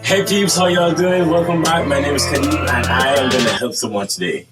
Hey peeps, how y'all doing? Welcome back. My name is Kadeem and I am going to help someone today.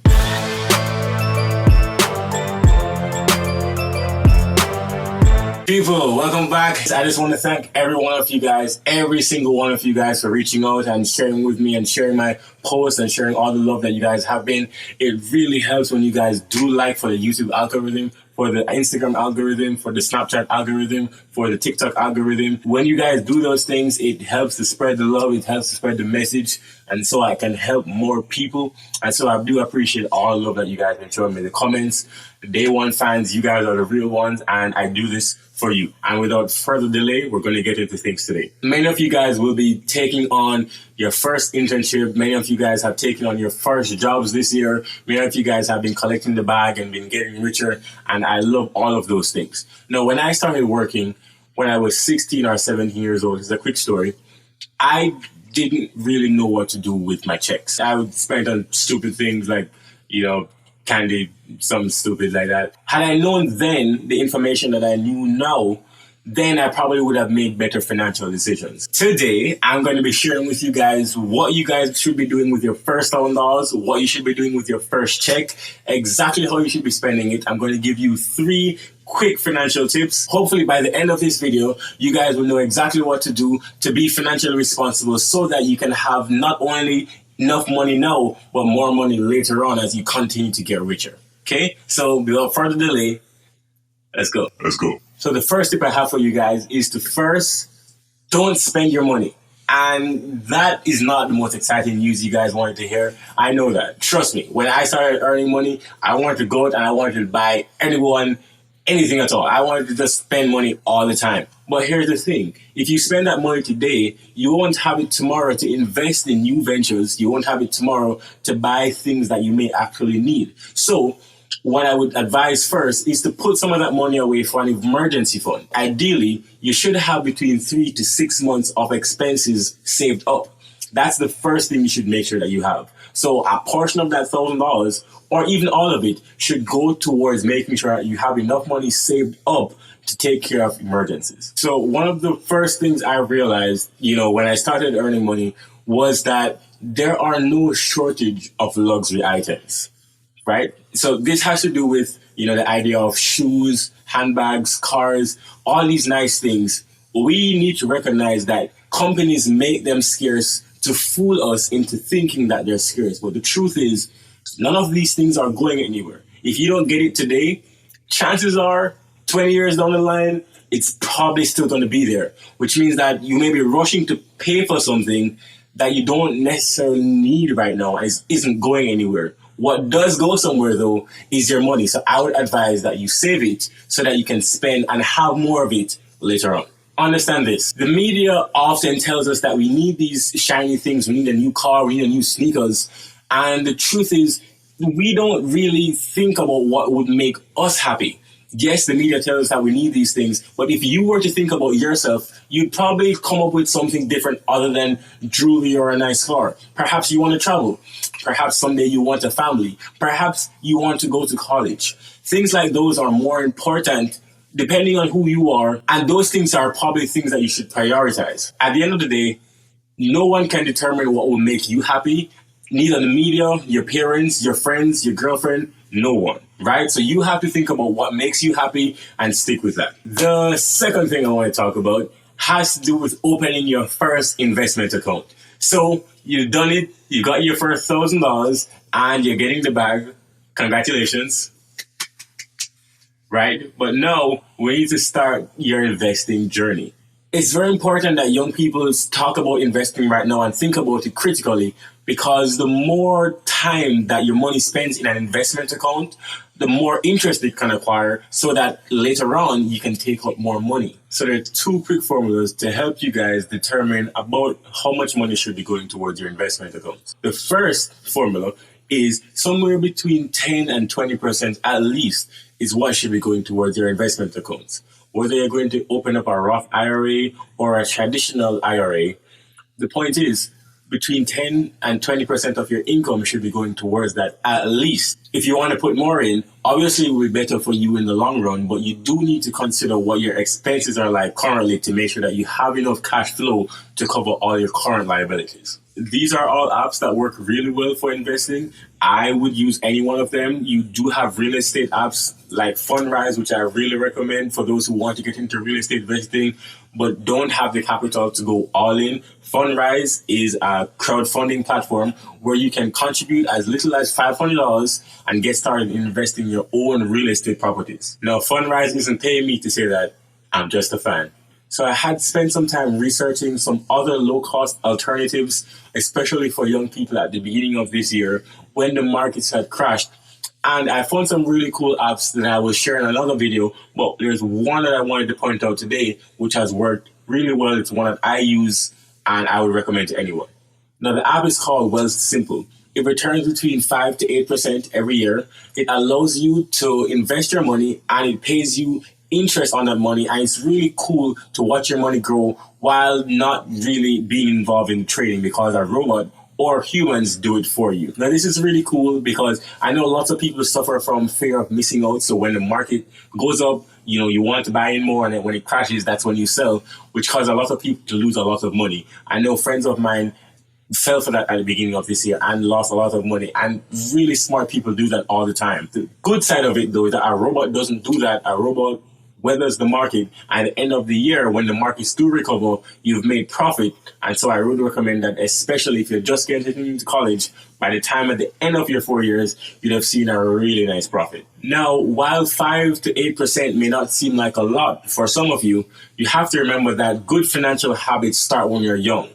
People, welcome back. I just want to thank every one of you guys, every single one of you guys for reaching out and sharing with me and sharing my posts and sharing all the love that you guys have been. It really helps when you guys do like for the YouTube algorithm, for the Instagram algorithm, for the Snapchat algorithm, for the TikTok algorithm. When you guys do those things, it helps to spread the love, it helps to spread the message, and so I can help more people. And so I do appreciate all the love that you guys been showing me, the comments, the day one fans. You guys are the real ones, and I do this for you. And without further delay, we're going to get into things today. Many of you guys will be taking on your first internship. Many of you guys have taken on your first jobs this year. Many of you guys have been collecting the bag and been getting richer. And I love all of those things. Now, when I started working, when I was 16 or 17 years old, it's a quick story, I didn't really know what to do with my checks. I would spend on stupid things like, candy, something stupid like that. Had I known then the information that I knew now, then I probably would have made better financial decisions. Today, I'm going to be sharing with you guys what you guys should be doing with your first $1,000, what you should be doing with your first check, exactly how you should be spending it. I'm going to give you 3 quick financial tips. Hopefully by the end of this video, you guys will know exactly what to do to be financially responsible so that you can have not only enough money now, but more money later on as you continue to get richer. Okay? So without further delay, let's go. So the first tip I have for you guys is to first, don't spend your money. And that is not the most exciting news you guys wanted to hear. I know that. Trust me. When I started earning money, I wanted to go out and I wanted to buy anyone anything at all. I wanted to just spend money all the time. But here's the thing. If you spend that money today, you won't have it tomorrow to invest in new ventures. You won't have it tomorrow to buy things that you may actually need. So what I would advise first is to put some of that money away for an emergency fund. Ideally, you should have between 3 to 6 months of expenses saved up. That's the first thing you should make sure that you have. So a portion of that $1,000 or even all of it should go towards making sure that you have enough money saved up to take care of emergencies. So one of the first things I realized, when I started earning money was that there are no shortage of luxury items, right? So this has to do with, the idea of shoes, handbags, cars, all these nice things. We need to recognize that companies make them scarce to fool us into thinking that they're scarce. But the truth is, none of these things are going anywhere. If you don't get it today, chances are 20 years down the line, it's probably still going to be there, which means that you may be rushing to pay for something that you don't necessarily need right now and isn't going anywhere. What does go somewhere, though, is your money. So I would advise that you save it so that you can spend and have more of it later on. Understand this. The media often tells us that we need these shiny things. We need a new car. We need a new sneakers. And the truth is, we don't really think about what would make us happy. Yes, the media tells us that we need these things, but if you were to think about yourself, you'd probably come up with something different other than jewelry or a nice car. Perhaps you want to travel. Perhaps someday you want a family. Perhaps you want to go to college. Things like those are more important depending on who you are, and those things are probably things that you should prioritize. At the end of the day, no one can determine what will make you happy. Neither the media, your parents, your friends, your girlfriend, no one, right? So you have to think about what makes you happy and stick with that. The second thing I want to talk about has to do with opening your first investment account. So you've done it, you got your first $1,000 and you're getting the bag. Congratulations. Right? But now we need to start your investing journey. It's very important that young people talk about investing right now and think about it critically, because the more time that your money spends in an investment account, the more interest it can acquire so that later on you can take out more money. So there are 2 quick formulas to help you guys determine about how much money should be going towards your investment accounts. The first formula is somewhere between 10 and 20% at least is what should be going towards your investment accounts. Whether you're going to open up a Roth IRA or a traditional IRA, the point is between 10 and 20% of your income should be going towards that at least. If you want to put more in, obviously it will be better for you in the long run, but you do need to consider what your expenses are like currently to make sure that you have enough cash flow to cover all your current liabilities. These are all apps that work really well for investing. I would use any one of them. You do have real estate apps like Fundrise, which I really recommend for those who want to get into real estate investing but don't have the capital to go all in. Fundrise is a crowdfunding platform where you can contribute as little as $500 and get started investing in your own real estate properties. Now, Fundrise isn't paying me to say that. I'm just a fan. So I had spent some time researching some other low-cost alternatives, especially for young people at the beginning of this year when the markets had crashed. And I found some really cool apps that I will share in another video, but there's one that I wanted to point out today, which has worked really well. It's one that I use and I would recommend to anyone. Now, the app is called Wealth Simple. It returns between 5 to 8% every year. It allows you to invest your money and it pays you interest on that money, and it's really cool to watch your money grow while not really being involved in trading because a robot or humans do it for you. Now, this is really cool because I know lots of people suffer from fear of missing out. So when the market goes up, you want to buy in more, and then when it crashes, that's when you sell, which causes a lot of people to lose a lot of money. I know friends of mine fell for that at the beginning of this year and lost a lot of money, and really smart people do that all the time. The good side of it, though, is that a robot doesn't do that. A robot weathers the market, and at the end of the year, when the markets do recover, you've made profit. And so I would recommend that, especially if you're just getting into college, by the time at the end of your 4 years, you'd have seen a really nice profit. Now, while 5 to 8% may not seem like a lot for some of you, you have to remember that good financial habits start when you're young.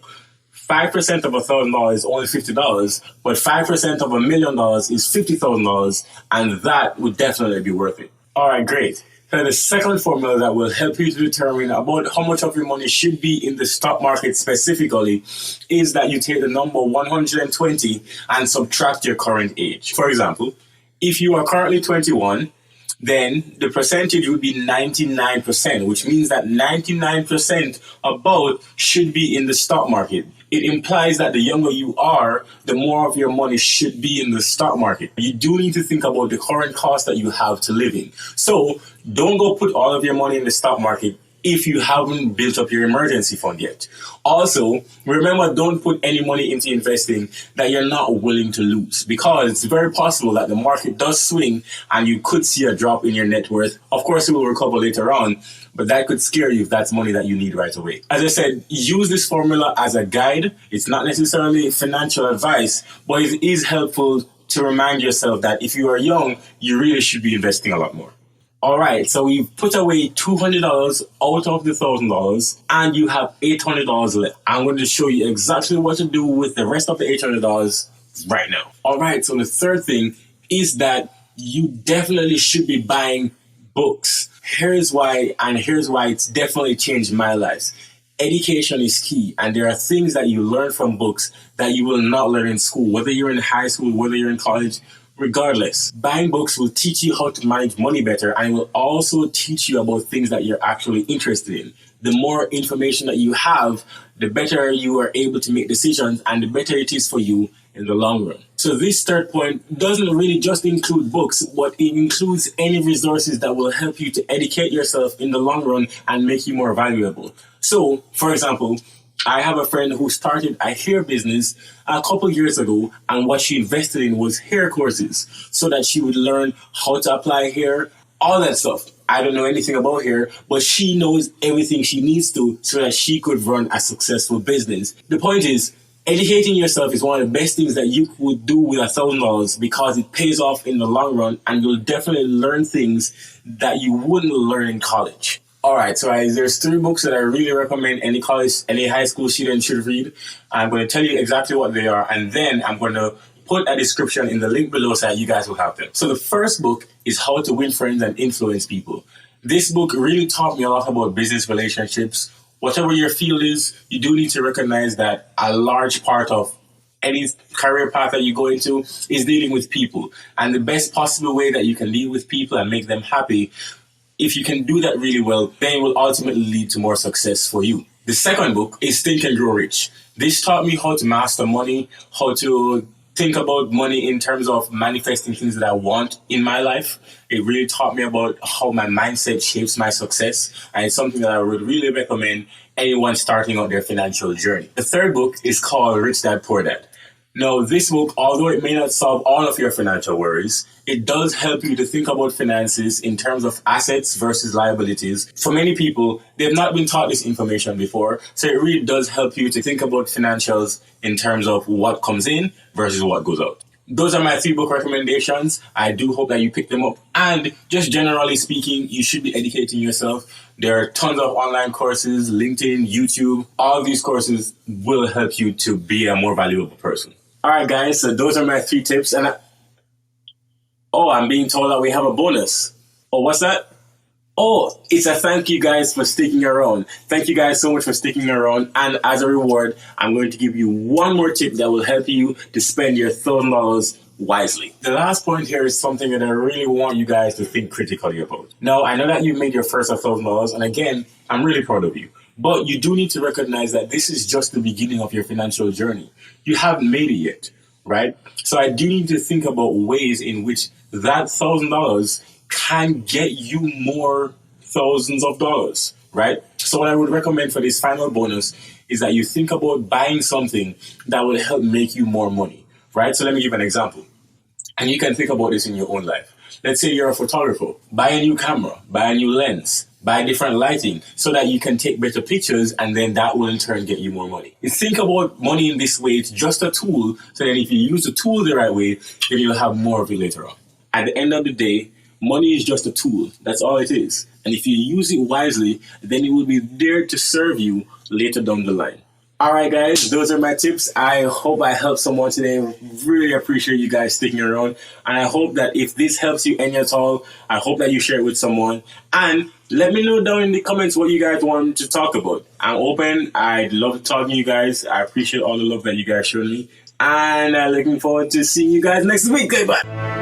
5% of $1,000 is only $50, but 5% of $1 million is $50,000, and that would definitely be worth it. All right, great. Now, the second formula that will help you to determine about how much of your money should be in the stock market specifically is that you take the number 120 and subtract your current age. For example, if you are currently 21, then the percentage would be 99%, which means that 99% about should be in the stock market. It implies that the younger you are, the more of your money should be in the stock market. You do need to think about the current cost that you have to live in. So don't go put all of your money in the stock market if you haven't built up your emergency fund yet. Also, remember, don't put any money into investing that you're not willing to lose, because it's very possible that the market does swing and you could see a drop in your net worth. Of course, it will recover later on, but that could scare you if that's money that you need right away. As I said, use this formula as a guide. It's not necessarily financial advice, but it is helpful to remind yourself that if you are young, you really should be investing a lot more. All right, so we've put away $200 out of the $1,000, and you have $800 left. I'm going to show you exactly what to do with the rest of the $800 right now. All right, so the third thing is that you definitely should be buying books. Here's why, and here's why it's definitely changed my life. Education is key, and there are things that you learn from books that you will not learn in school, whether you're in high school, whether you're in college. Regardless, buying books will teach you how to manage money better, and it will also teach you about things that you're actually interested in. The more information that you have, the better you are able to make decisions, and the better it is for you in the long run. So this third point doesn't really just include books, but it includes any resources that will help you to educate yourself in the long run and make you more valuable. So, for example, I have a friend who started a hair business a couple years ago, and what she invested in was hair courses so that she would learn how to apply hair, all that stuff. I don't know anything about hair, but she knows everything she needs to so that she could run a successful business. The point is, educating yourself is one of the best things that you could do with $1,000 because it pays off in the long run, and you'll definitely learn things that you wouldn't learn in college. All right, so there's 3 books that I really recommend any college, any high school student should read. I'm going to tell you exactly what they are, and then I'm going to put a description in the link below so that you guys will have them. So the first book is How to Win Friends and Influence People. This book really taught me a lot about business relationships. Whatever your field is, you do need to recognize that a large part of any career path that you go into is dealing with people. And the best possible way that you can deal with people and make them happy, if you can do that really well, then it will ultimately lead to more success for you. The second book is Think and Grow Rich. This taught me how to master money, how to think about money in terms of manifesting things that I want in my life. It really taught me about how my mindset shapes my success, and it's something that I would really recommend anyone starting out their financial journey. The third book is called Rich Dad Poor Dad. Now, this book, although it may not solve all of your financial worries, it does help you to think about finances in terms of assets versus liabilities. For many people, they've not been taught this information before, so it really does help you to think about financials in terms of what comes in versus what goes out. Those are my 3 book recommendations. I do hope that you pick them up. And just generally speaking, you should be educating yourself. There are tons of online courses, LinkedIn, YouTube. All of these courses will help you to be a more valuable person. All right, guys, so those are my 3 tips. And I'm being told that we have a bonus. Oh, what's that? Oh, it's a thank you guys for sticking around. Thank you guys so much for sticking around. And as a reward, I'm going to give you one more tip that will help you to spend your $1,000 wisely. The last point here is something that I really want you guys to think critically about. Now, I know that you made your first $1,000, and again, I'm really proud of you. But you do need to recognize that this is just the beginning of your financial journey. You haven't made it yet, right? So I do need to think about ways in which that $1,000 can get you more thousands of dollars, right? So what I would recommend for this final bonus is that you think about buying something that will help make you more money, right? So let me give an example. And you can think about this in your own life. Let's say you're a photographer. Buy a new camera, buy a new lens, buy different lighting so that you can take better pictures, and then that will in turn get you more money. You think about money in this way, it's just a tool, so that if you use the tool the right way, then you'll have more of it later on. At the end of the day, money is just a tool. That's all it is. And if you use it wisely, then it will be there to serve you later down the line. All right, guys, those are my tips. I hope I helped someone today. Really appreciate you guys sticking around. And I hope that if this helps you any at all, I hope that you share it with someone. And let me know down in the comments what you guys want to talk about. I'm open. I'd love talking to you guys. I appreciate all the love that you guys showed me. And I'm looking forward to seeing you guys next week. Goodbye.